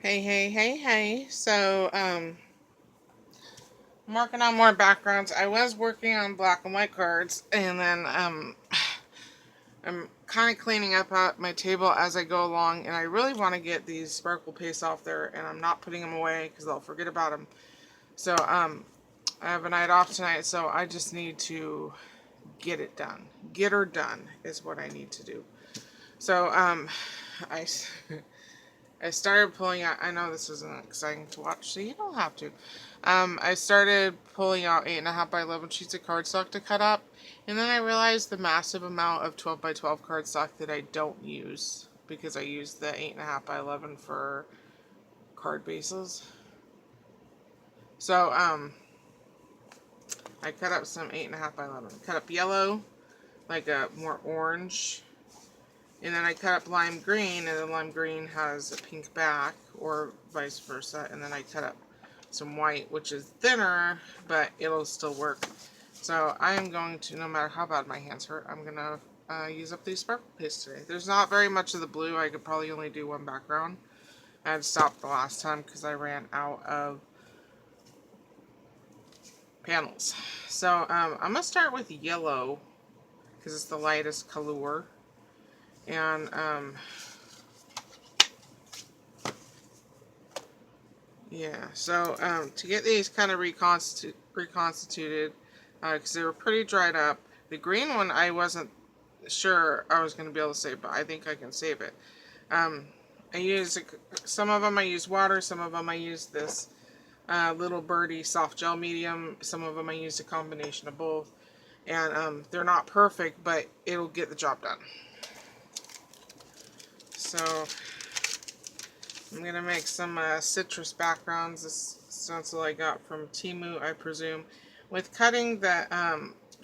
Hey. So, I'm working on more backgrounds. I was working on black and white cards, and then, I'm kind of cleaning up my table as I go along, and I really want to get these sparkle pastes off there, and I'm not putting them away because I'll forget about them. So, I have a night off tonight, so I just need to get it done. Get her done is what I need to do. So, I, I started pulling out, I know this isn't exciting to watch, so you don't have to. I started pulling out 8.5 by 11 sheets of cardstock to cut up, and then I realized the massive amount of 12 by 12 cardstock that I don't use, because I use the 8.5 by 11 for card bases. So, I cut up some 8.5 by 11. Cut up yellow, like a more orange, and then I cut up lime green, and the lime green has a pink back, or vice versa, and then I cut up some white, which is thinner, but it'll still work. So I am going to, no matter how bad my hands hurt, I'm going to use up these sparkle paste today. There's not very much of the blue. I could probably only do one background. I had stopped the last time because I ran out of panels. So I'm going to start with yellow because it's the lightest color. And yeah, so to get these kind of reconstituted, because they were pretty dried up. The green one I wasn't sure I was going to be able to save, but I think I can save it. I use some of them I use water, some of them I use this Little Birdie soft gel medium, some of them I use a combination of both, and they're not perfect, but it'll get the job done. So I'm going to make some citrus backgrounds. This stencil I got from Temu, I presume. With cutting the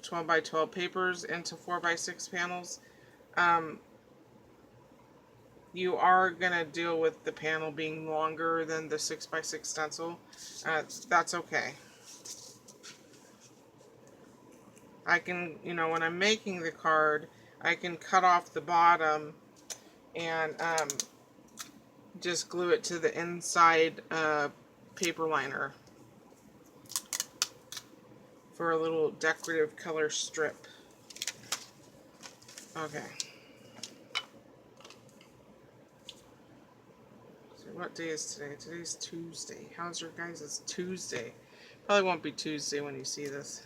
12 by 12 papers into 4 by 6 panels, you are going to deal with the panel being longer than the 6 by 6 stencil. That's okay. I can, when I'm making the card, I can cut off the bottom and just glue it to the inside paper liner for a little decorative color strip. Okay. So what day is today? Today's Tuesday. How's your guys' Tuesday? Probably won't be Tuesday when you see this.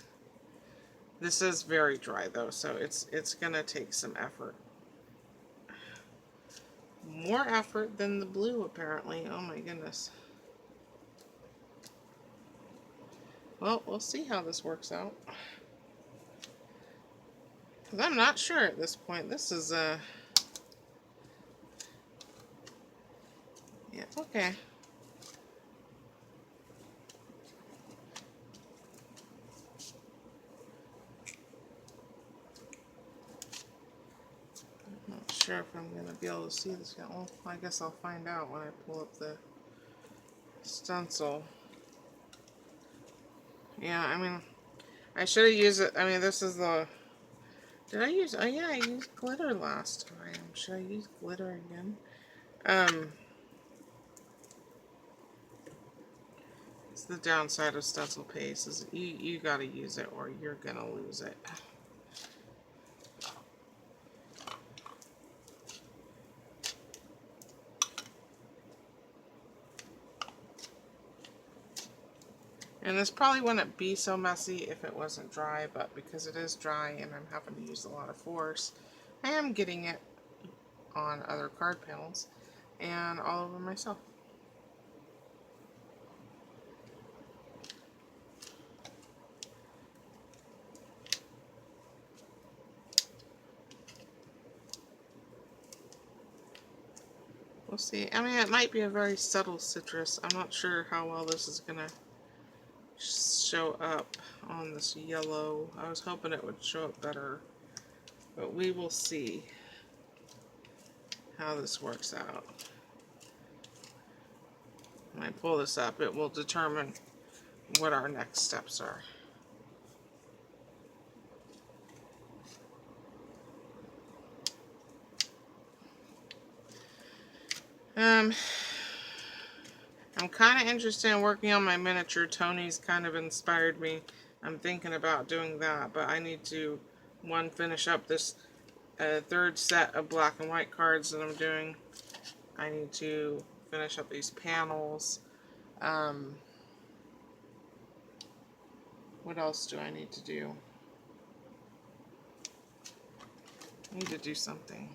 This is very dry though, so it's gonna take some effort. More effort than the blue apparently. Oh my goodness. Well, we'll see how this works out. Because I'm not sure at this point. This is yeah, okay. I'm not sure if I'm going to be able to see this yet. Well, I guess I'll find out when I pull up the stencil. Yeah, I mean, I should have used it. I mean, this is the... Did I use... Oh, yeah, I used glitter last time. Should I use glitter again? It's the downside of stencil paste is you got to use it or you're going to lose it. And this probably wouldn't be so messy if it wasn't dry, but because it is dry and I'm having to use a lot of force, I am getting it on other card panels and all over myself. We'll see. I mean, it might be a very subtle citrus. I'm not sure how well this is going to show up on this yellow. I was hoping it would show up better, but we will see how this works out. When I pull this up, it will determine what our next steps are. I'm kind of interested in working on my miniature. Tony's kind of inspired me. I'm thinking about doing that, but I need to, one, finish up this third set of black and white cards that I'm doing. I need to finish up these panels. What else do I need to do? I need to do something.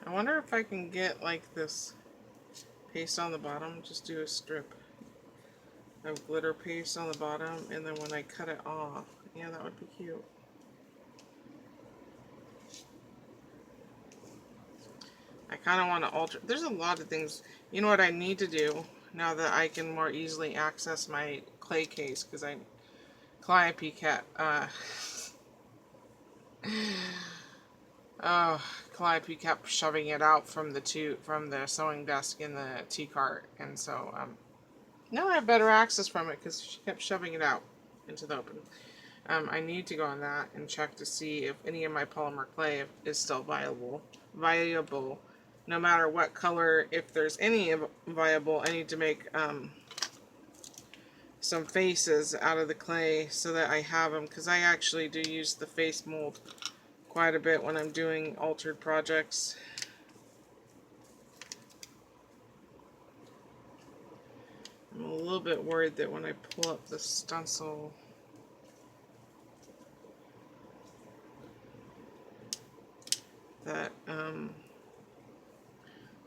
I wonder if I can get like this paste on the bottom, just do a strip of glitter paste on the bottom, and then when I cut it off, yeah, that would be cute. I kind of want to alter, there's a lot of things, you know what I need to do now that I can more easily access my clay case, because Calliope kept, oh, Calliope kept shoving it out from the sewing desk in the tea cart, and so now I have better access from it because she kept shoving it out into the open. I need to go on that and check to see if any of my polymer clay is still viable, no matter what color. If there's any viable, I need to make some faces out of the clay so that I have them, because I actually do use the face mold quite a bit when I'm doing altered projects. I'm a little bit worried that when I pull up the stencil, that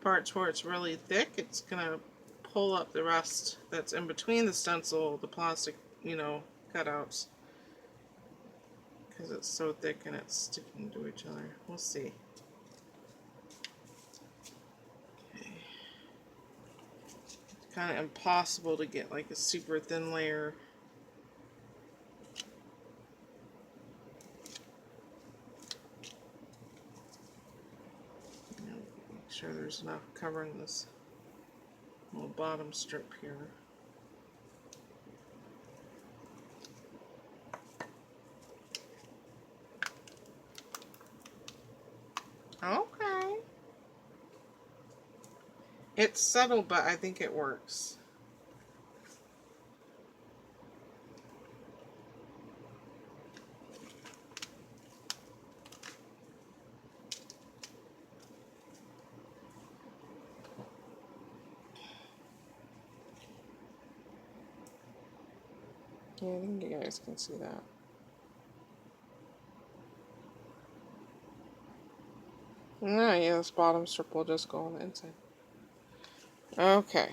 parts where it's really thick, it's gonna pull up the rest that's in between the stencil, the plastic, cutouts, because it's so thick and it's sticking to each other. We'll see. Okay. It's kind of impossible to get like a super thin layer. Make sure there's enough covering this little bottom strip here. Okay. It's subtle, but I think it works. Yeah, I think you guys can see that. No, yeah, this bottom strip will just go on the inside. Okay.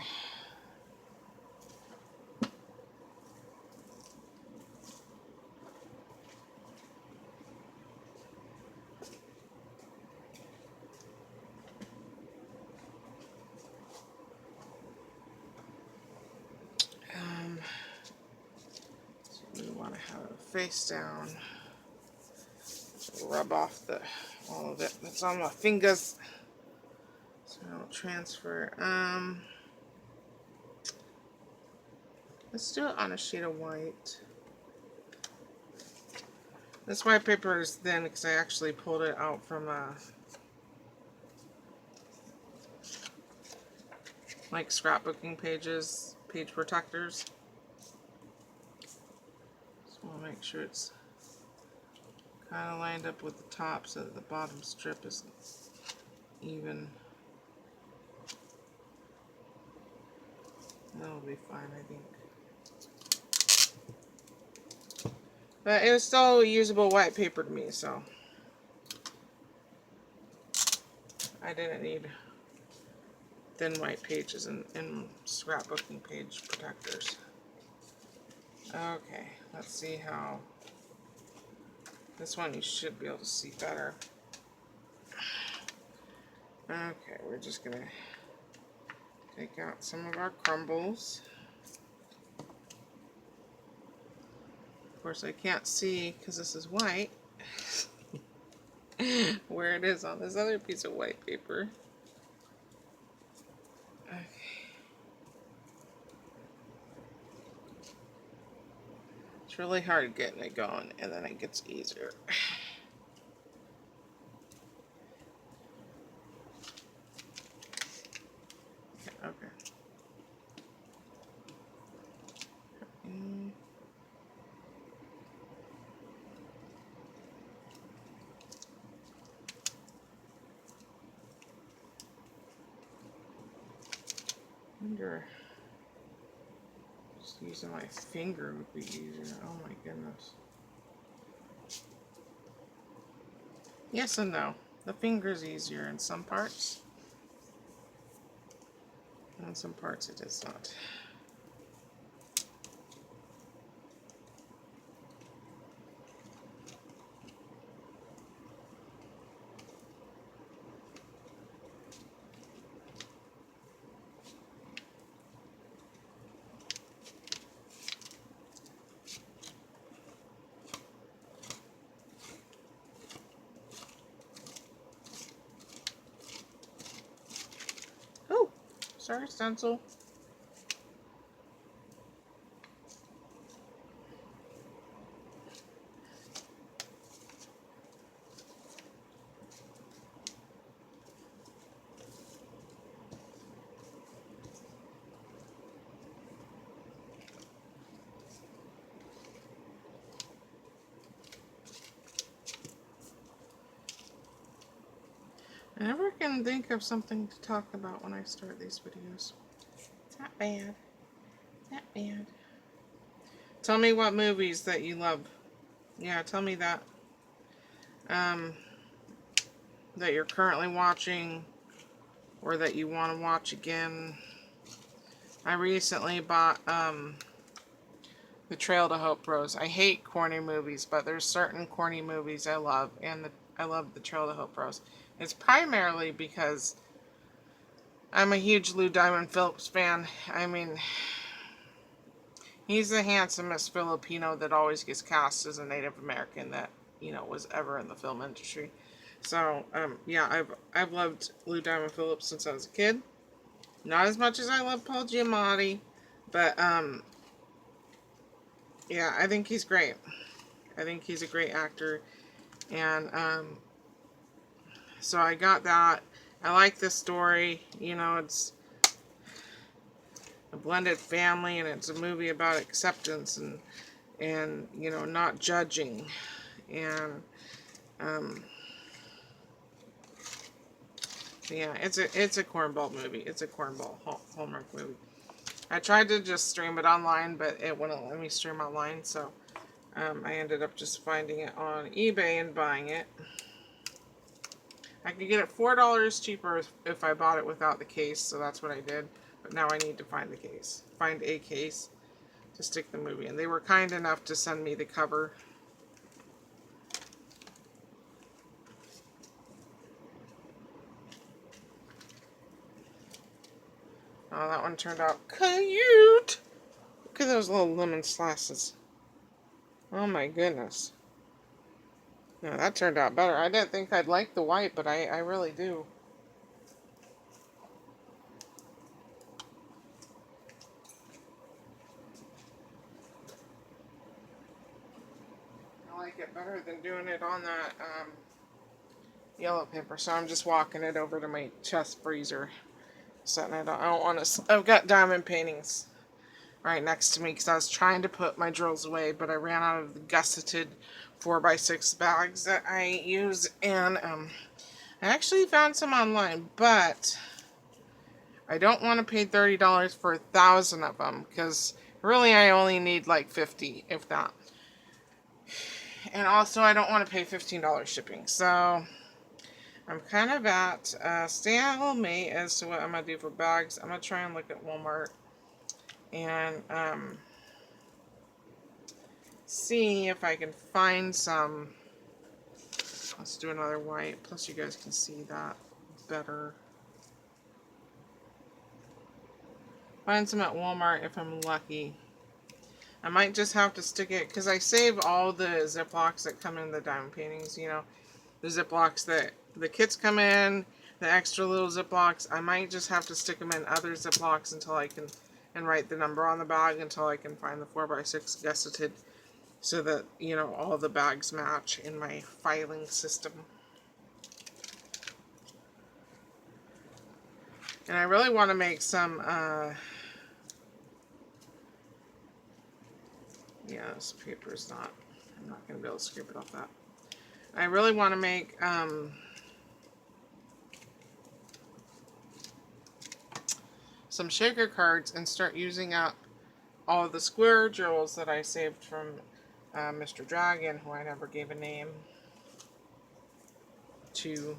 So we want to have it face down. Rub off all of it that's on my fingers so I don't transfer. Let's do it on a sheet of white. This white paper is thin because I actually pulled it out from like scrapbooking pages, page protectors. So we'll make sure it's kind of lined up with the top so that the bottom strip is even. That'll be fine, I think. But it was still usable white paper to me, so I didn't need thin white pages and scrapbooking page protectors. Okay, let's see how. This one you should be able to see better. Okay, we're just gonna take out some of our crumbles. Of course, I can't see because this is white where it is on this other piece of white paper. Okay. It's really hard getting it going, and then it gets easier. wonder, just using my finger would be easier. Oh my goodness. Yes and no. The finger's easier in some parts. And in some parts it is not. Oh, sorry, stencil. I never can think of something to talk about when I start these videos. It's not bad. Not bad. Tell me what movies that you love. Yeah, tell me that. That you're currently watching or that you want to watch again. I recently bought The Trail to Hope Rose. I hate corny movies, but there's certain corny movies I love, and I love The Trail to Hope Rose. It's primarily because I'm a huge Lou Diamond Phillips fan. I mean, he's the handsomest Filipino that always gets cast as a Native American that, you know, was ever in the film industry. So, yeah, I've loved Lou Diamond Phillips since I was a kid. Not as much as I love Paul Giamatti, but, yeah, I think he's great. I think he's a great actor, and, so I got that. I like this story. You know, it's a blended family, and it's a movie about acceptance and you know, not judging, and yeah, it's a cornball movie. It's a cornball Hallmark movie. I tried to just stream it online, but it wouldn't let me stream online, so I ended up just finding it on eBay and buying it. I could get it $4 cheaper if I bought it without the case, so that's what I did. But now I need to find the case. Find a case to stick the movie in. They were kind enough to send me the cover. Oh, that one turned out cute! Look at those little lemon slices. Oh my goodness. No, that turned out better. I didn't think I'd like the white, but I really do. I like it better than doing it on that yellow paper. So I'm just walking it over to my chest freezer. Setting it on. I don't want to. I've got diamond paintings right next to me because I was trying to put my drills away, but I ran out of the gusseted 4x6 bags that I use, and I actually found some online, but I don't want to pay $30 for 1,000 of them because really I only need like 50, if that. And also I don't want to pay $15 shipping, so I'm kind of at stalemate as to what I'm going to do for bags. I'm going to try and look at Walmart and see if I can find some. Let's do another white, plus you guys can see that better. Find some at Walmart if I'm lucky. I might just have to stick it, because I save all the Ziplocs that come in the diamond paintings, you know. The Ziplocs that the kits come in, the extra little Ziplocs. I might just have to stick them in other Ziplocs until I can, and write the number on the bag until I can find the 4x6 gusseted, so that, you know, all the bags match in my filing system. And I really want to make some, yeah, this paper is not, I'm not going to be able to scrape it off that. I really want to make, some shaker cards and start using up all of the square drills that I saved from Mr. Dragon, who I never gave a name to.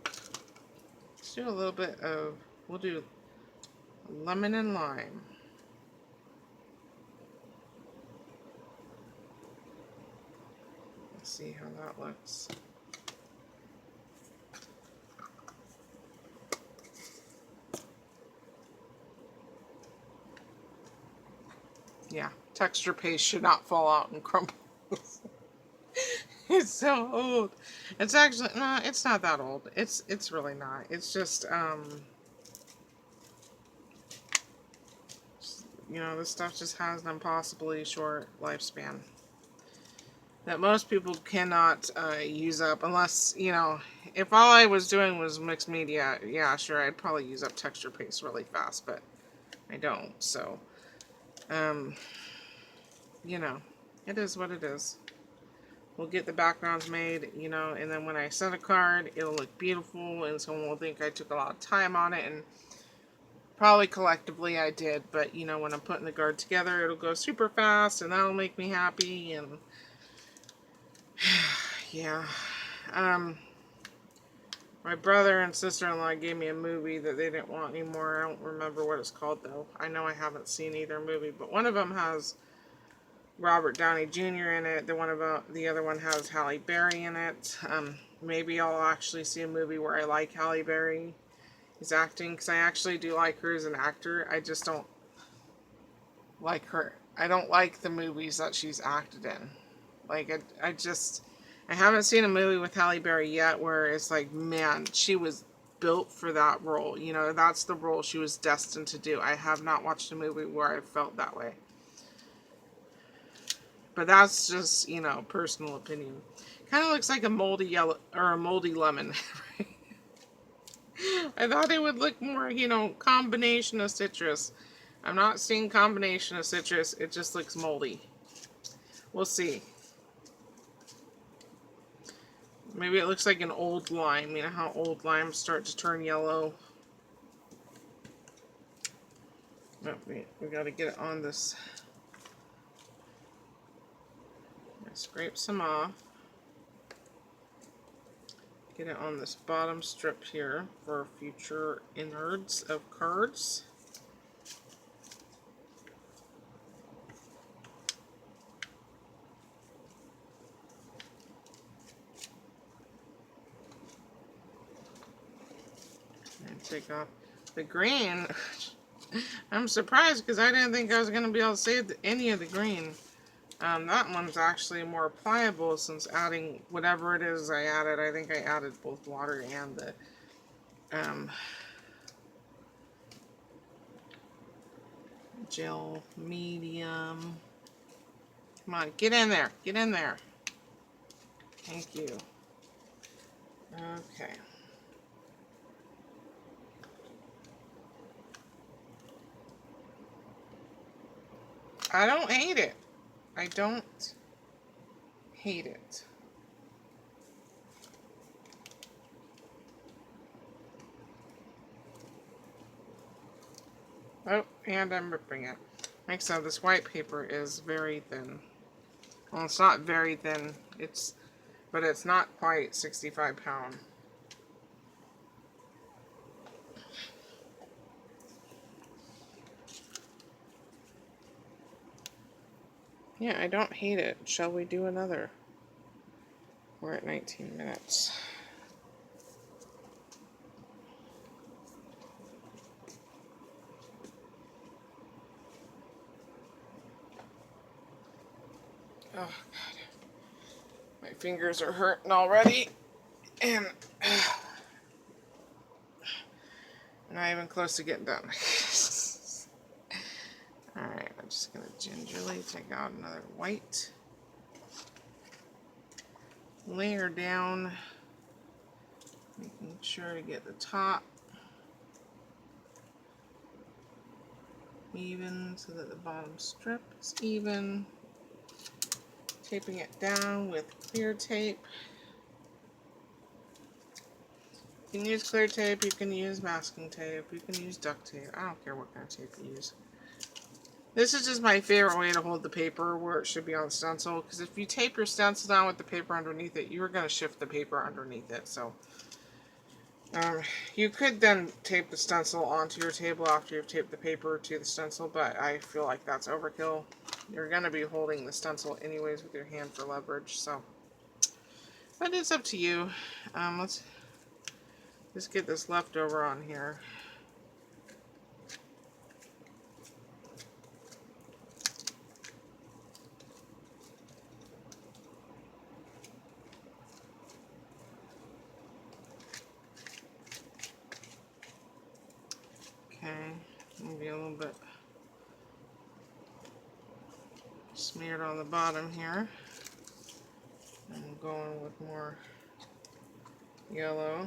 Let's do a little bit of, we'll do lemon and lime. Let's see how that looks. Yeah, texture paste should not fall out and crumble. It's so old. It's actually, no, it's not that old. It's really not. It's just, you know, this stuff just has an impossibly short lifespan that most people cannot use up unless, you know, if all I was doing was mixed media, yeah, sure, I'd probably use up texture paste really fast, but I don't, so, you know, it is what it is. We'll get the backgrounds made, you know, and then when I send a card, it'll look beautiful, and someone will think I took a lot of time on it, and probably collectively I did, but, you know, when I'm putting the card together, it'll go super fast, and that'll make me happy, and, yeah. My brother and sister-in-law gave me a movie that they didn't want anymore. I don't remember what it's called, though. I know I haven't seen either movie, but one of them has Robert Downey Jr. in it. The other one has Halle Berry in it. Maybe I'll actually see a movie where I like Halle Berry's acting, because I actually do like her as an actor. I just don't like her. I don't like the movies that she's acted in. Like, I haven't seen a movie with Halle Berry yet where it's like, man, she was built for that role. You know, that's the role she was destined to do. I have not watched a movie where I felt that way. But that's just, you know, personal opinion. Kind of looks like a moldy yellow, or a moldy lemon. I thought it would look more, you know, combination of citrus. I'm not seeing combination of citrus. It just looks moldy. We'll see. Maybe it looks like an old lime. You know how old limes start to turn yellow? Oh, we got to get it on this. Scrape some off. Get it on this bottom strip here for future innards of cards. And take off the green. I'm surprised because I didn't think I was going to be able to save any of the green. That one's actually more pliable since adding whatever it is I added. I think I added both water and the gel medium. Come on, get in there. Get in there. Thank you. Okay. I don't hate it. I don't hate it. Oh, and I'm ripping it. Like so, this white paper is very thin. Well, it's not very thin. But it's not quite 65 pound. Yeah, I don't hate it. Shall we do another? We're at 19 minutes. Oh, God. My fingers are hurting already. And not even close to getting done. Alright, I'm just going to gingerly take out another white. Layer down, making sure to get the top even so that the bottom strip is even. Taping it down with clear tape. You can use clear tape, you can use masking tape, you can use duct tape. I don't care what kind of tape you use. This is just my favorite way to hold the paper where it should be on the stencil. Because if you tape your stencil down with the paper underneath it, you're going to shift the paper underneath it. So you could then tape the stencil onto your table after you've taped the paper to the stencil, but I feel like that's overkill. You're going to be holding the stencil anyways with your hand for leverage, so. But it's up to you. Let's just get this leftover on here. Okay, maybe a little bit smeared on the bottom here. I'm going with more yellow.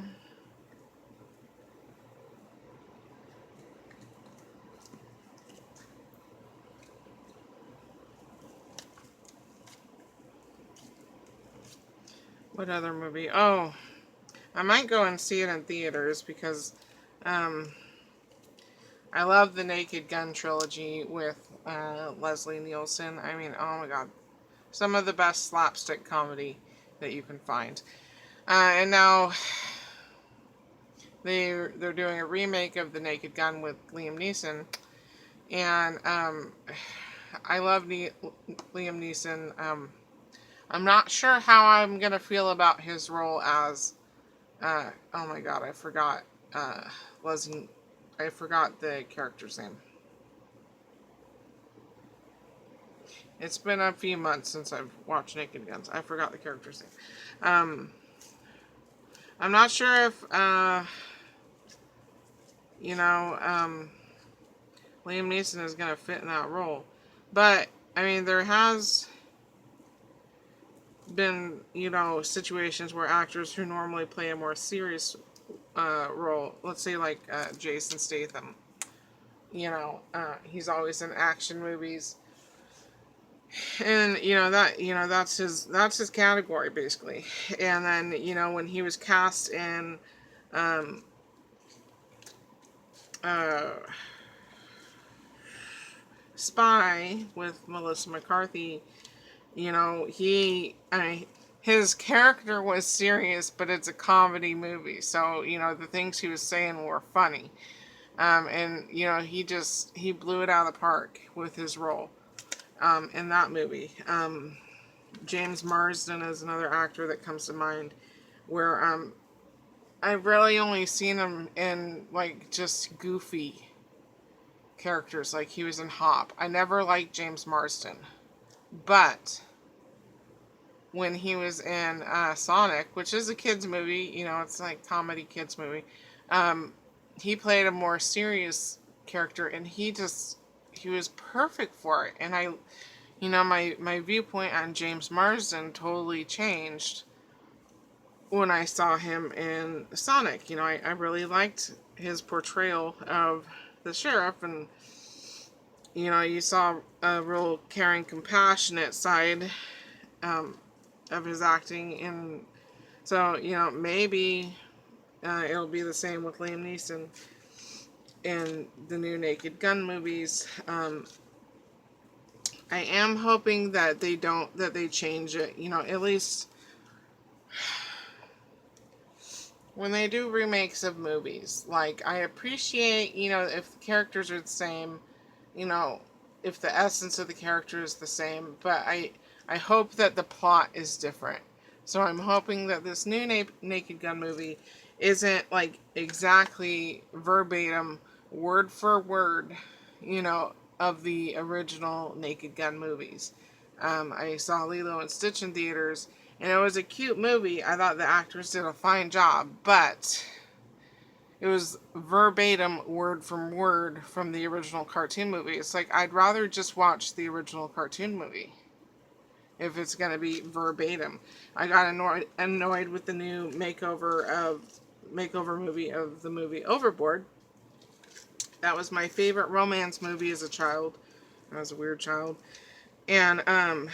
What other movie? Oh, I might go and see it in theaters because I love the Naked Gun trilogy with Leslie Nielsen. I mean, oh my god. Some of the best slapstick comedy that you can find. And now they're doing a remake of The Naked Gun with Liam Neeson. And I love Liam Neeson. I'm not sure how I'm going to feel about his role as... oh my god, I forgot Leslie... I forgot the character's name. It's been a few months since I've watched Naked Guns. I forgot the character's name. I'm not sure if, you know, Liam Neeson is going to fit in that role. But, I mean, there has been, you know, situations where actors who normally play a more serious role, let's say like Jason Statham, you know, he's always in action movies. And that's his category basically. And then when he was cast in Spy with Melissa McCarthy, his character was serious, but it's a comedy movie, so the things he was saying were funny. And he blew it out of the park with his role in that movie. James Marsden is another actor that comes to mind, where I've really only seen him in like just goofy characters, like he was in Hop. I never liked James Marsden, but when he was in Sonic, which is a kids movie, it's like comedy kids movie, he played a more serious character, and he was perfect for it. And my viewpoint on James Marsden totally changed when I saw him in Sonic. I really liked his portrayal of the sheriff, and you saw a real caring, compassionate side of his acting. And so maybe it'll be the same with Liam Neeson in the new Naked Gun movies. I am hoping that they change it. At least when they do remakes of movies, like, I appreciate, if the characters are the same, if the essence of the character is the same, but I hope that the plot is different. So I'm hoping that this new Naked Gun movie isn't like exactly verbatim, word for word, of the original Naked Gun movies. I saw Lilo and Stitch in theaters, and it was a cute movie. I thought the actors did a fine job, but it was verbatim, word from word, from the original cartoon movie. It's like, I'd rather just watch the original cartoon movie if it's going to be verbatim. I got annoyed with the new makeover movie of the movie Overboard. That was my favorite romance movie as a child. I was a weird child. And, I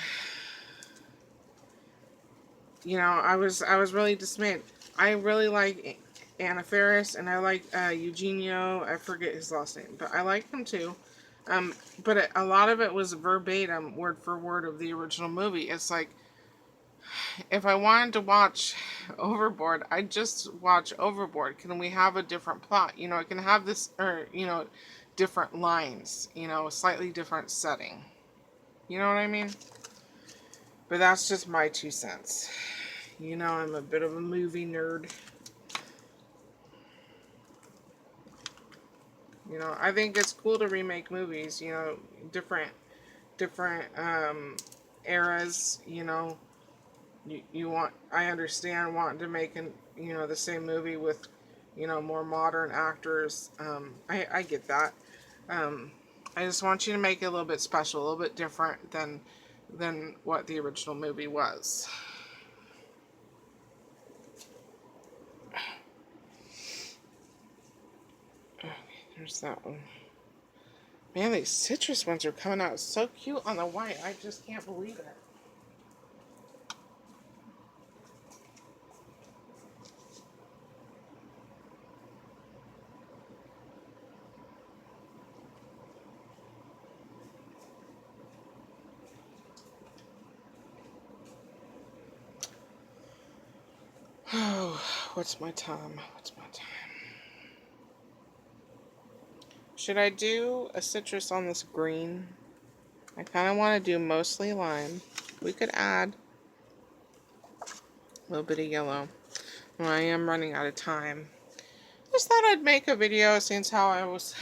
was really dismayed. I really like Anna Faris, and I like Eugenio. I forget his last name, but I like him too. But a lot of it was verbatim, word for word of the original movie. It's like, if I wanted to watch Overboard, I'd just watch Overboard. Can we have a different plot? You know, it can have this, or, you know, different lines, you know, slightly different setting. You know what I mean? But that's just my 2 cents. You know, I'm a bit of a movie nerd. You know, I think it's cool to remake movies, you know, different eras, you know. You want, I understand wanting to make the same movie with, you know, more modern actors. I get that. Um, I just want you to make it a little bit special, a little bit different than what the original movie was. Okay, there's that one. Man, these citrus ones are coming out so cute on the white. I just can't believe it. Oh, what's my time? What's my time? Should I do a citrus on this green? I kind of want to do mostly lime. We could add a little bit of yellow. Well, I am running out of time. Just thought I'd make a video since how I was,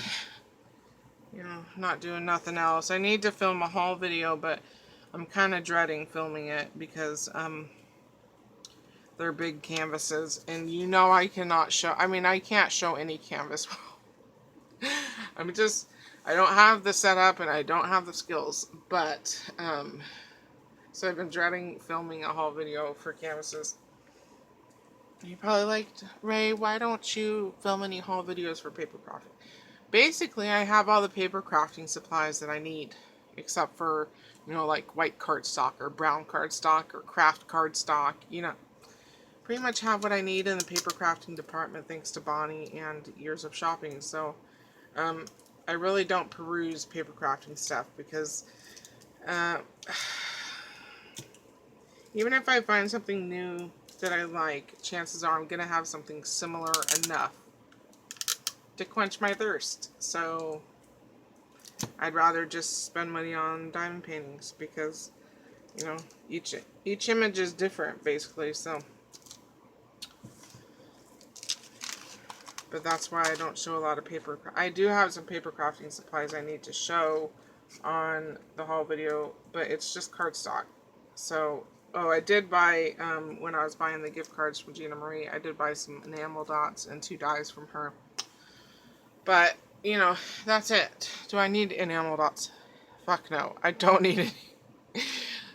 you know, not doing nothing else. I need to film a haul video, but I'm kind of dreading filming it because they're big canvases, and you know I cannot show. I mean, I can't show any canvas. I don't have the setup and I don't have the skills, but so I've been dreading filming a haul video for canvases. You probably liked, Ray, why don't you film any haul videos for paper crafting? Basically, I have all the paper crafting supplies that I need, except for, you know, like white cardstock or brown cardstock or craft cardstock. You know, pretty much have what I need in the paper crafting department thanks to Bonnie and years of shopping. So, I really don't peruse paper crafting stuff because even if I find something new that I like, chances are I'm going to have something similar enough to quench my thirst. So I'd rather just spend money on diamond paintings because, you know, each image is different basically. So, but that's why I don't show a lot of paper. I do have some paper crafting supplies I need to show on the haul video, but it's just cardstock. So, oh, I did buy, when I was buying the gift cards from Gina Marie, I did buy some enamel dots and 2 dies from her. But, you know, that's it. Do I need enamel dots? Fuck no, I don't need any.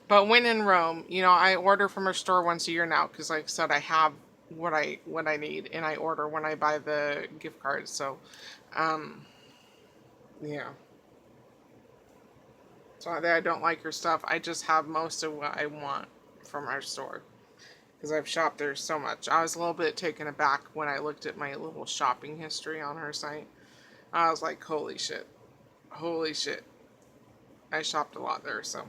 But when in Rome, you know, I order from her store once a year now because, like I said, I have what I need, and I order when I buy the gift cards. So, yeah. So I don't like her stuff. I just have most of what I want from our store because I've shopped there so much. I was a little bit taken aback when I looked at my little shopping history on her site. I was like, holy shit. Holy shit. I shopped a lot there, so.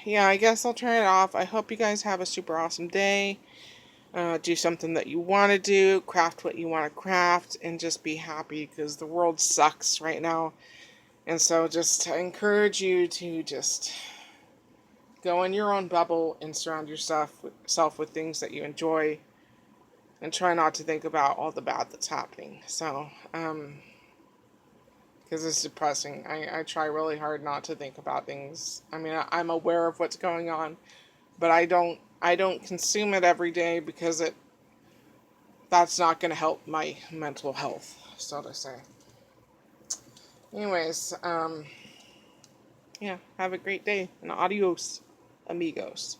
Yeah, I guess I'll turn it off. I hope you guys have a super awesome day. Do something that you want to do. Craft what you want to craft. And just be happy because the world sucks right now. And so just to encourage you to just go in your own bubble and surround yourself with things that you enjoy. And try not to think about all the bad that's happening. So, because it's depressing. I try really hard not to think about things. I mean, I'm aware of what's going on, but I don't consume it every day because that's not going to help my mental health, so to say. Anyways, yeah, have a great day and adios, amigos.